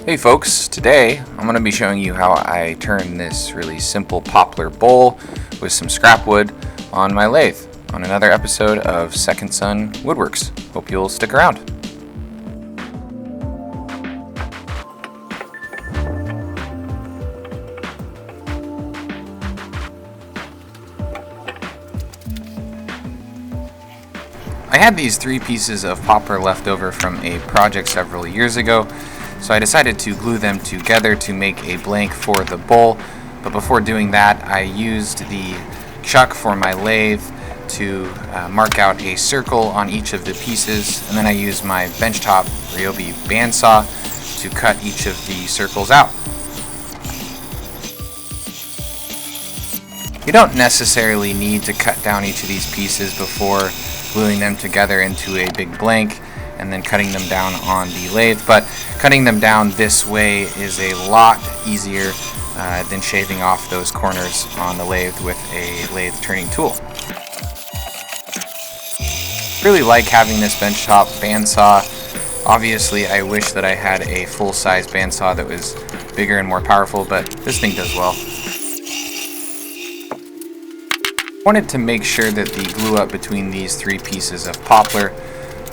Hey folks, today I'm going to be showing you how I turn this really simple poplar bowl with some scrap wood on my lathe on another episode of Second Son Woodworks. Hope you'll stick around. I had these three pieces of poplar left over from a project several years ago, so I decided to glue them together to make a blank for the bowl. But before doing that, I used the chuck for my lathe to mark out a circle on each of the pieces, and then I used my benchtop Ryobi bandsaw to cut each of the circles out. You don't necessarily need to cut down each of these pieces before gluing them together into a big blank and then cutting them down on the lathe, but cutting them down this way is a lot easier than shaving off those corners on the lathe with a lathe turning tool. Really like having this benchtop bandsaw. Obviously I wish that I had a full-size bandsaw that was bigger and more powerful, but this thing does well. Wanted to make sure that the glue up between these three pieces of poplar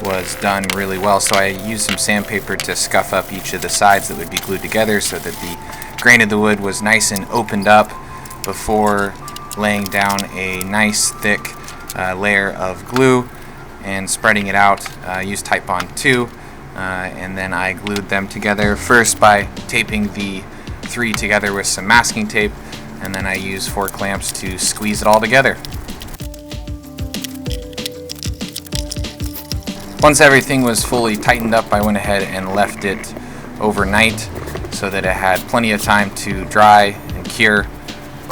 was done really well, so I used some sandpaper to scuff up each of the sides that would be glued together so that the grain of the wood was nice and opened up before laying down a nice thick layer of glue and spreading it out. I used Titebond 2 and then I glued them together first by taping the three together with some masking tape, and then I used 4 clamps to squeeze it all together. Once everything was fully tightened up, I went ahead and left it overnight so that it had plenty of time to dry and cure.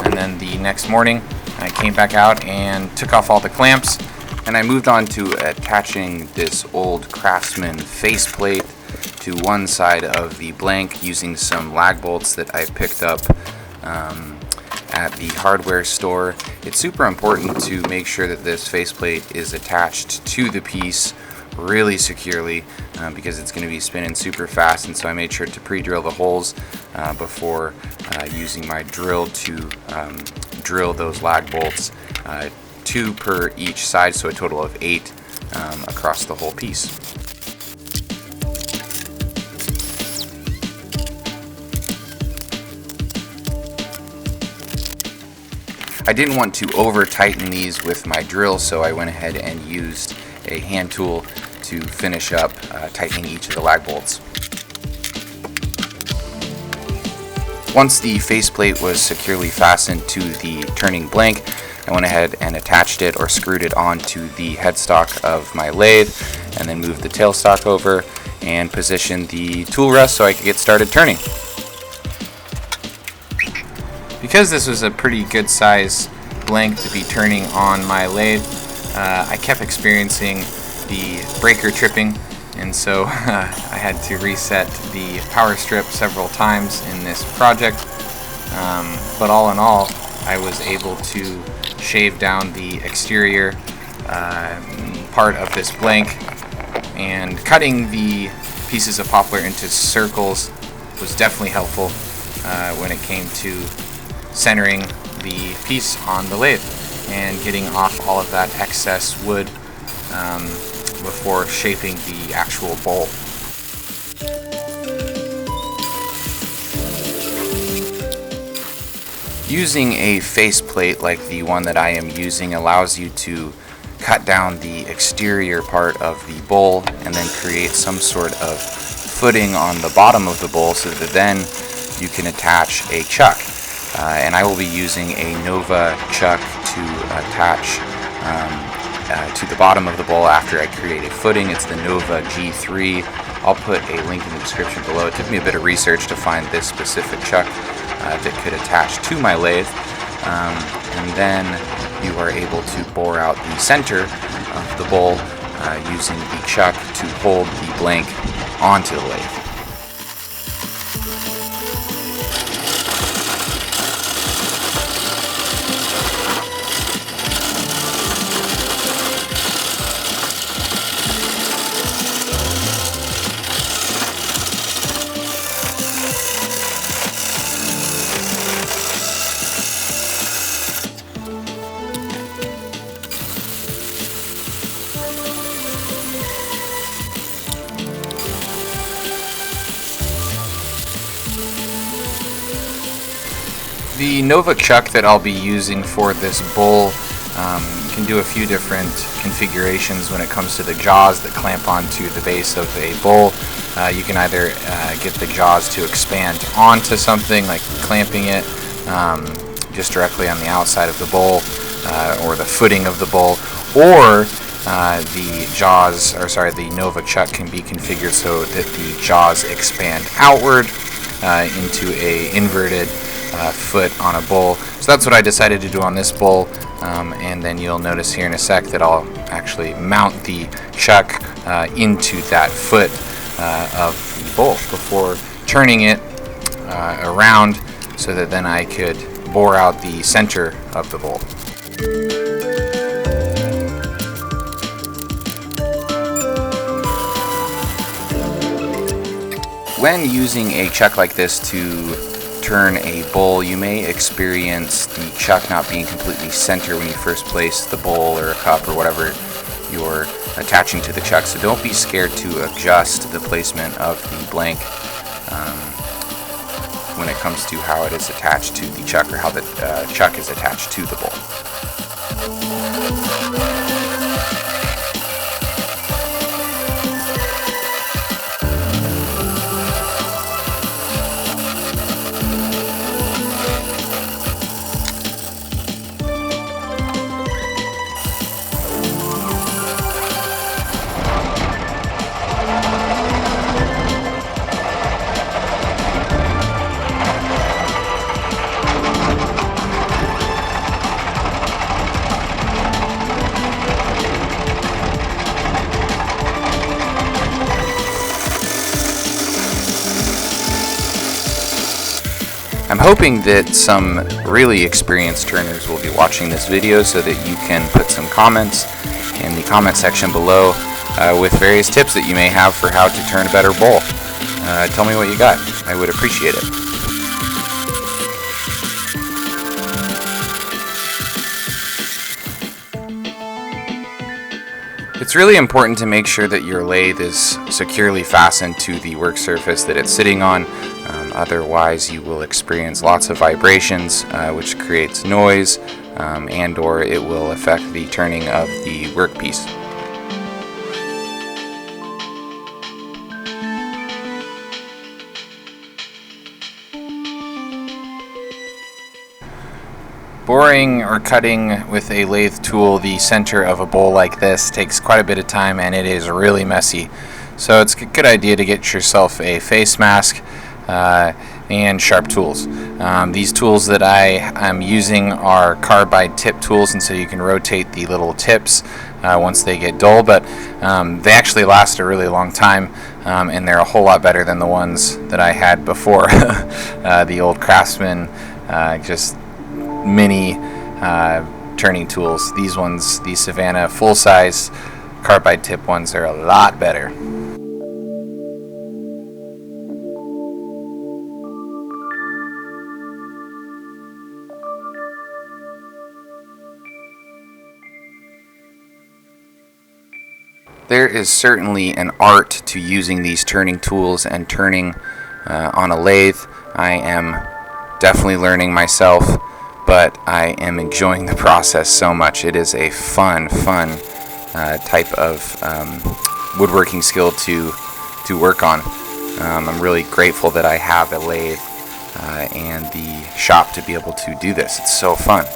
And then the next morning, I came back out and took off all the clamps, and I moved on to attaching this old Craftsman faceplate to one side of the blank using some lag bolts that I picked up at the hardware store. It's super important to make sure that this faceplate is attached to the piece really securely because it's going to be spinning super fast, and so I made sure to pre-drill the holes before using my drill to drill those lag bolts, 2 per each side, so a total of 8 across the whole piece. I didn't want to over tighten these with my drill, so I went ahead and used a hand tool to finish up tightening each of the lag bolts. Once the faceplate was securely fastened to the turning blank, I went ahead and attached it or screwed it onto the headstock of my lathe, and then moved the tailstock over and positioned the tool rest so I could get started turning. Because this was a pretty good size blank to be turning on my lathe, I kept experiencing the breaker tripping, and so I had to reset the power strip several times in this project. But all in all, I was able to shave down the exterior part of this blank, and cutting the pieces of poplar into circles was definitely helpful when it came to centering the piece on the lathe and getting off all of that excess wood before shaping the actual bowl. Using a faceplate like the one that I am using allows you to cut down the exterior part of the bowl and then create some sort of footing on the bottom of the bowl so that then you can attach a chuck. And I will be using a Nova chuck to attach to the bottom of the bowl after I create a footing. It's the Nova G3. I'll put a link in the description below. It took me a bit of research to find this specific chuck that could attach to my lathe. And then you are able to bore out the center of the bowl using the chuck to hold the blank onto the lathe. The Nova chuck that I'll be using for this bowl can do a few different configurations when it comes to the jaws that clamp onto the base of a bowl. You can either get the jaws to expand onto something, like clamping it just directly on the outside of the bowl or the footing of the bowl, or the Nova chuck can be configured so that the jaws expand outward into a inverted foot on a bowl. So that's what I decided to do on this bowl, and then you'll notice here in a sec that I'll actually mount the chuck into that foot of the bowl before turning it around so that then I could bore out the center of the bowl. When using a chuck like this to turn a bowl, you may experience the chuck not being completely center when you first place the bowl or a cup or whatever you're attaching to the chuck. So don't be scared to adjust the placement of the blank when it comes to how it is attached to the chuck or how the chuck is attached to the bowl. I'm hoping that some really experienced turners will be watching this video so that you can put some comments in the comment section below with various tips that you may have for how to turn a better bowl. Tell me what you got. I would appreciate it. It's really important to make sure that your lathe is securely fastened to the work surface that it's sitting on. Otherwise, you will experience lots of vibrations, which creates noise, and or it will affect the turning of the workpiece. Boring or cutting with a lathe tool the center of a bowl like this takes quite a bit of time, and it is really messy. So it's a good idea to get yourself a face mask and sharp tools. These tools that I am using are Carbide tip tools, and so you can rotate the little tips once they get dull, but they actually last a really long time, and they're a whole lot better than the ones that I had before. The old Craftsman just mini turning tools. These ones, the Savannah full-size Carbide tip ones, are a lot better. There is certainly an art to using these turning tools and turning on a lathe. I am definitely learning myself, but I am enjoying the process so much. It is a fun type of woodworking skill to work on. I'm really grateful that I have a lathe and the shop to be able to do this. It's so fun.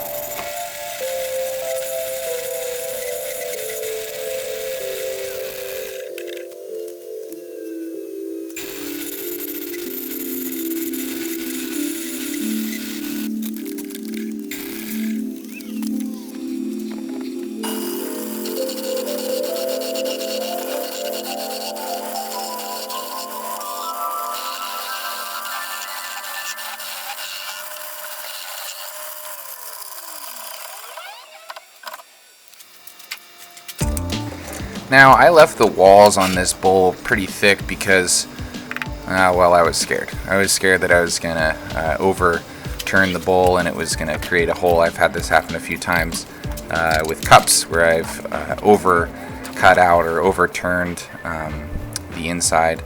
Now, I left the walls on this bowl pretty thick because, well, I was scared. I was scared that I was going to overturn the bowl and it was going to create a hole. I've had this happen a few times with cups where I've over cut out or overturned the inside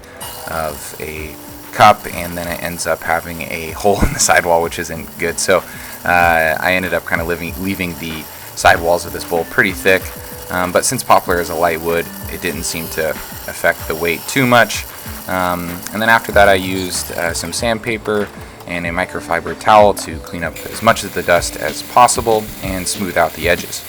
of a cup, and then it ends up having a hole in the sidewall, which isn't good. So I ended up kind of leaving the sidewalls of this bowl pretty thick, but since poplar is a light wood, it didn't seem to affect the weight too much. And then after that, I used some sandpaper and a microfiber towel to clean up as much of the dust as possible and smooth out the edges.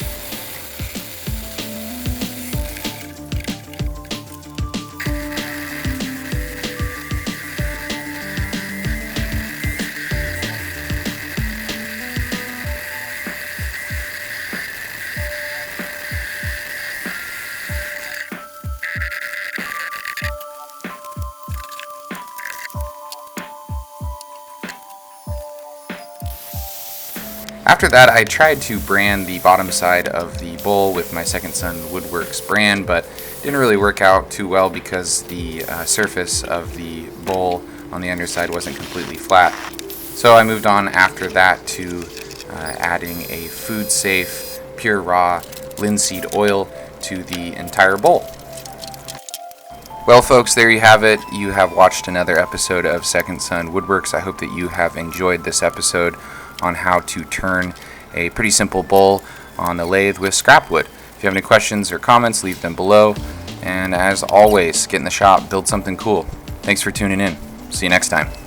After that, I tried to brand the bottom side of the bowl with my Second Son Woodworks brand, but didn't really work out too well because the surface of the bowl on the underside wasn't completely flat. So I moved on after that to adding a food-safe, pure raw linseed oil to the entire bowl. Well, folks, there you have it. You have watched another episode of Second Son Woodworks. I hope that you have enjoyed this episode on how to turn a pretty simple bowl on the lathe with scrap wood. If you have any questions or comments, leave them below. And as always, get in the shop, build something cool. Thanks for tuning in. See you next time.